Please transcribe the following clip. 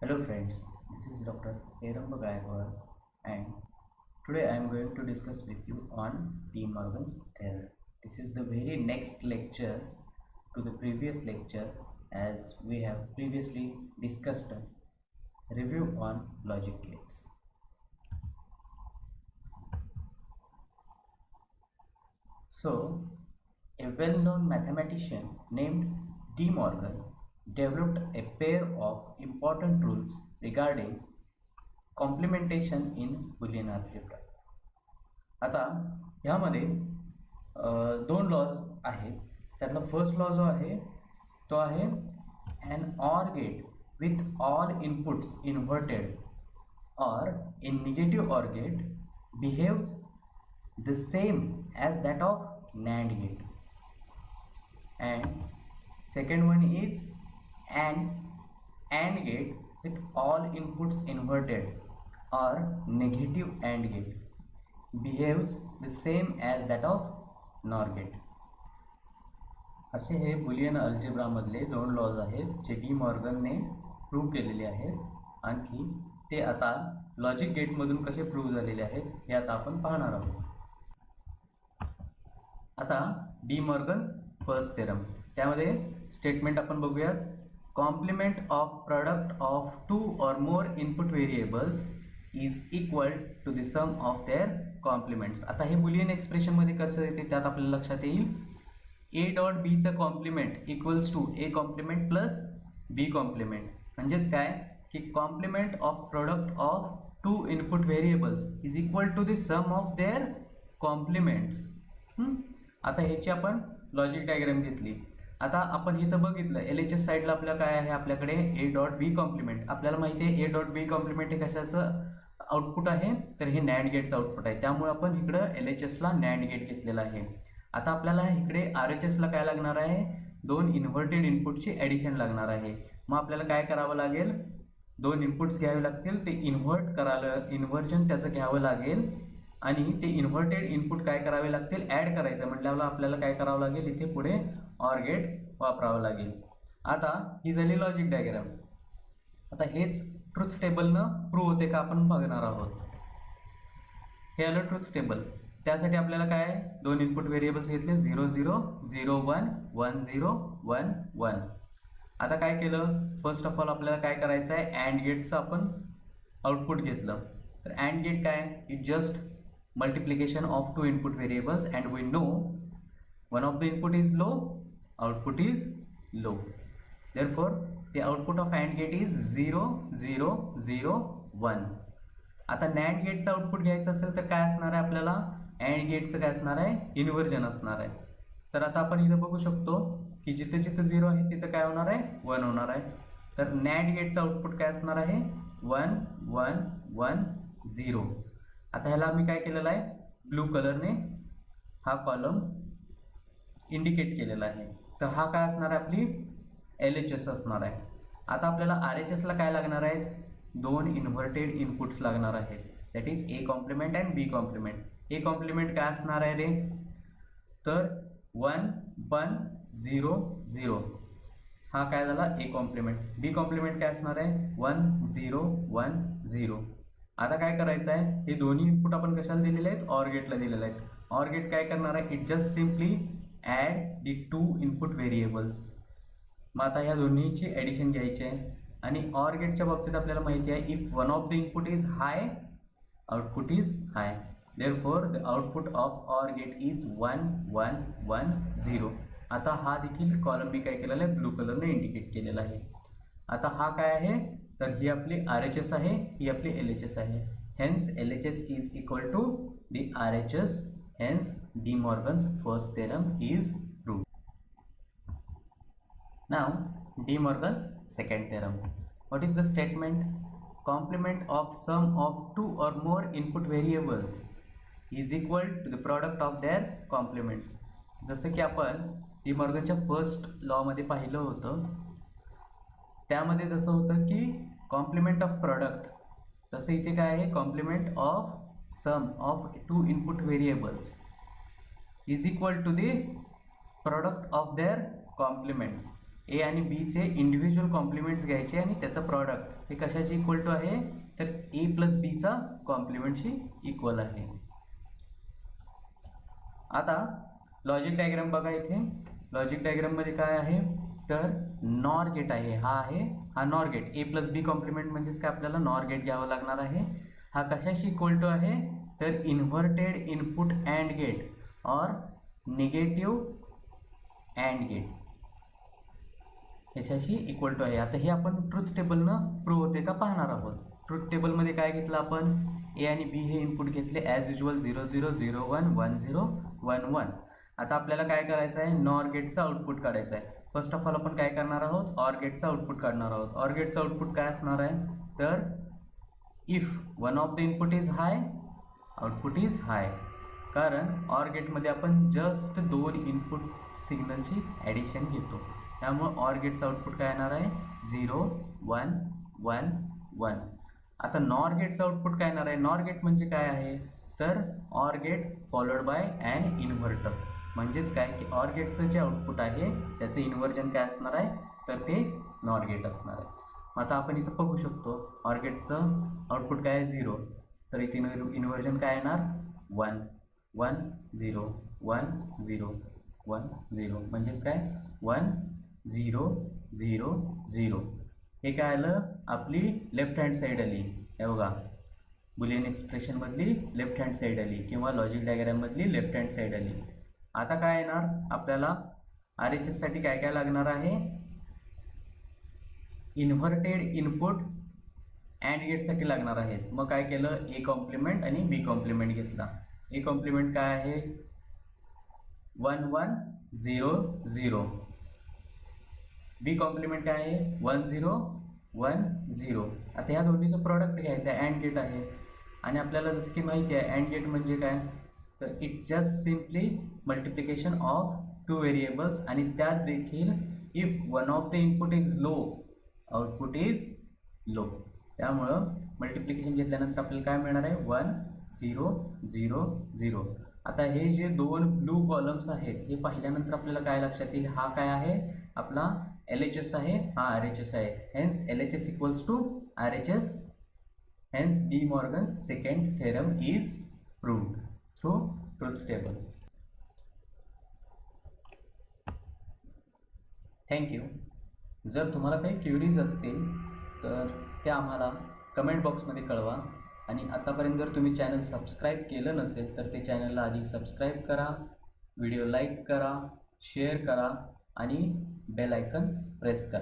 Hello friends, this is Dr. Heramba Gaikwad and today I am going to discuss with you on De Morgan's theorem. This is the very next lecture to the previous lecture as we have previously discussed a review on logic gates. So, a well-known mathematician named De Morgan developed a pair of important rules regarding complementation in Boolean algebra. आता ह्यामध्ये दोन lodge आहेत. त्यातला first law जो आहे तो आहे an OR gate with all inputs inverted or in negative OR gate behaves the same as that of NAND gate. And second one is an AND gate with all inputs inverted or negative AND gate behaves the same as that of NOR gate. असे हे Boolean अल्जेब्रामधले दोन lodge आहेत जे D मॉर्गनने prove केलेले आहेत. आणखी ते आता लॉजिक गेटमधून कसे प्रूव्ह झालेले आहेत हे आता आपण पाहणार आहोत. आता डी मॉर्गन्स फर्स्ट थेरम त्यामध्ये स्टेटमेंट आपण बघूयात. Complement of product of two or more input variables is equal to the sum of their complements. आता हे बुलियन एक्सप्रेशन मध्ये कसं येते त्यात आपल्याला लक्षात येईल. A डॉट B चा complement equals to A complement plus B complement. म्हणजेच काय की complement of product of two input variables is equal to the sum of their complements. आता ह्याची आपण लॉजिक डायग्राम घेतली. आता आपण इथं बघितलं LHS साईडला आपल्या काय आहे आपल्याकडे A डॉट बी कॉम्प्लिमेंट. आपल्याला माहिती आहे A डॉट बी कॉम्प्लिमेंट हे कशाचं आउटपुट आहे तर हे नॅन्ड गेटचं आउटपुट आहे. त्यामुळे आपण इकडं LHSला नॅन्ड गेट घेतलेला आहे. आता आपल्याला इकडे RHSला काय लागणार आहे दोन इन्व्हर्टेड इनपुटची ॲडिशन लागणार आहे. मग आपल्याला काय करावं लागेल दोन इनपुट्स घ्यावे लागतील ते इन्व्हर्ट करायला इन्व्हर्जन त्याचं घ्यावं लागेल आणि ते इन्व्हर्टेड इनपुट काय करावे लागतील ॲड करायचं म्हटल्यावर आपल्याला काय करावं लागेल इथे पुढे ऑर गेट वापरावं लागेल. आता ही झाली लॉजिक डायग्राम. आता हेच ट्रुथ टेबलनं प्रूव्ह होते का आपण बघणार आहोत. हे आलं ट्रुथ टेबल. त्यासाठी आपल्याला काय दोन इनपुट व्हेरिएबल्स घेतले 0 0 0 1 1 0 1 1. आता काय केलं फर्स्ट ऑफ ऑल आपल्याला काय करायचं आहे अँड गेटचं आपण आउटपुट घेतलं. तर अँड गेट काय it just multiplication of two input variables and we know one of the input is low, output is low. Therefore, the output of AND gate is 0 0 0 1. आता NAND गेटचं output घ्यायचं असेल तर काय असणार आहे आपल्याला AND गेटचं काय असणार आहे इन्व्हर्जन असणार आहे. तर आता आपण इथं बघू शकतो की जिथे जिथे 0 आहे तिथं काय होणार आहे 1 होणार आहे. तर NAND गेटचं आउटपुट काय असणार आहे 1 1 1 0. आता ह्याला मी काय केलेलं आहे ब्लू कलरने हा कॉलम इंडिकेट केलेला आहे. तर हा काय असणार आहे आपली LHS असणार आहे. आता आपल्याला RHSला काय लागणार आहेत दोन इन्व्हर्टेड इनपुट्स लागणार आहेत that is A complement and B complement. A complement काय असणार आहे रे तर 1 1 0 0 हा काय झाला A कॉम्प्लिमेंट. B कॉम्प्लिमेंट काय असणार आहे 1 0 1 0. आता काय करायचं आहे हे दोन्ही इनपुट आपण कशाला दिलेले आहेत ऑर गेटला दिलेले आहेत. ऑर गेट काय करणार आहे it just simply add the two input variables. मग आता ह्या दोन्हीची ॲडिशन घ्यायची आहे आणि ऑर गेटच्या बाबतीत आपल्याला माहिती आहे if one of the input is high output is high. Therefore the output of OR gate is 1 1 1 0. आता हा देखील कॉलम मी काय केलेला आहे ब्लू कलरने इंडिकेट केलेला आहे. आता हा काय आहे तर ही आपली RHS आहे ही आपली LHS आहे. Hence LHS is equal to the RHS. Hence D Morgan's first theorem is proved. Now De Morgan's second theorem. What is the statement complement of sum of two or more input variables is equal to the product of their complements. जसं की आपण D मॉर्गनच्या first लॉमध्ये पाहिलं होतं त्यामध्ये जसं होतं की complement of product तसं इथे काय आहे complement of sum of two input variables is equal to the product of their complements. A आणि बीचे इंडिव्हिज्युअल कॉम्प्लिमेंट्स घ्यायचे आणि त्याचं प्रॉडक्ट हे कशाची इक्वल टू आहे, तर ए प्लस बीचा कॉम्प्लिमेंटशी इक्वल आहे. आता लॉजिक डायग्राम बघा. इथे लॉजिक डायग्राममध्ये काय आहे, तर नॉर गेट आहे. हा नॉर गेट. ए प्लस बी कॉम्प्लिमेंट म्हणजेच काय, आपल्याला नॉर गेट घ्यावं लागणार आहे. हा कशाशी इक्वल टू आहे, तर इन्व्हर्टेड इनपुट अँड गेट और निगेटिव्ह अँड गेट याच्याशी इक्वल टू आहे. आता हे आपण ट्रुथ टेबलनं प्रूव्ह होते का पाहणार आहोत. ट्रुथ टेबलमध्ये काय घेतलं आपण, ए आणि बी हे इनपुट घेतले ॲज युजल 0 0 0 1 1 0 1 1. आता आपल्याला काय करायचं आहे, नॉर गेटचं आउटपुट काढायचं आहे. फर्स्ट ऑफ ऑल आपण काय करणार आहोत, ऑर गेटचं आउटपुट काढणार आहोत. ऑर गेटचं आउटपुट काय असणार आहे, तर if one of the input is high, output is high. कारण ऑर गेटमध्ये आपण जस्ट 2 इनपुट सिग्नलची ॲडिशन घेतो. त्यामुळं ऑर गेटचं आउटपुट काय येणार आहे, 0 1 1 1. आता नॉर गेटचं आउटपुट काय येणार आहे, नॉर गेट म्हणजे काय आहे, तर OR gate followed by an inverter. म्हणजेच काय की ऑर गेटचं जे आउटपुट आहे त्याचं इन्व्हर्जन काय असणार आहे, तर ते नॉर गेट असणार आहे. आता आपण इथं बघू शकतो ऑर गेटचं आउटपुट काय आहे 0, तर इथे इन्व्हर्जन काय येणार 1 1 0 1 0 1 0. म्हणजेच काय 1 0 0 0. हे काय आलं, आपली लेफ्ट हँड साईड आली. हे बघा, बुलियन एक्सप्रेशनमधली लेफ्ट हँड साईड आली किंवा लॉजिक डायग्राममधली लेफ्ट हँड साईड आली. आता काय येणार आपल्याला, RHS साठी काय काय लागणार आहे, इन्व्हर्टेड इनपुट अँड गेटसाठी लागणार आहेत. मग काय केलं, ए कॉम्प्लिमेंट आणि बी कॉम्प्लिमेंट घेतला. ए कॉम्प्लिमेंट काय आहे 1 1 0 0. बी कॉम्प्लिमेंट काय आहे 1 0 1 0. आता ह्या दोन्हीचं प्रॉडक्ट घ्यायचं आहे, अँड गेट आहे. आणि आपल्याला जसं की माहिती आहे अँड गेट म्हणजे काय, तर it just simply multiplication of 2 variables. आणि त्यात देखील if one of the input is low, output is low. त्यामुळं मल्टिप्लिकेशन घेतल्यानंतर आपल्याला काय मिळणार आहे 1 0 0 0. आता हे जे 2 ब्लू कॉलम्स आहेत हे पाहिल्यानंतर आपल्याला काय लक्षात येईल, हा काय आहे आपला LHS आहे, हा RHS आहे. Hence LHS equals to RHS. Hence D Morgan's second theorem is proved through truth table. Thank you. जर तुम्हाला काही क्युरीज असतील तर त्या आम्हाला कमेंट बॉक्समध्ये कळवा. आणि आतापर्यंत जर तुम्ही चॅनल सबस्क्राईब केलं नसेल तर ते चॅनलला आधी सबस्क्राईब करा, व्हिडिओ लाईक करा, शेअर करा आणि बेल आयकन प्रेस करा.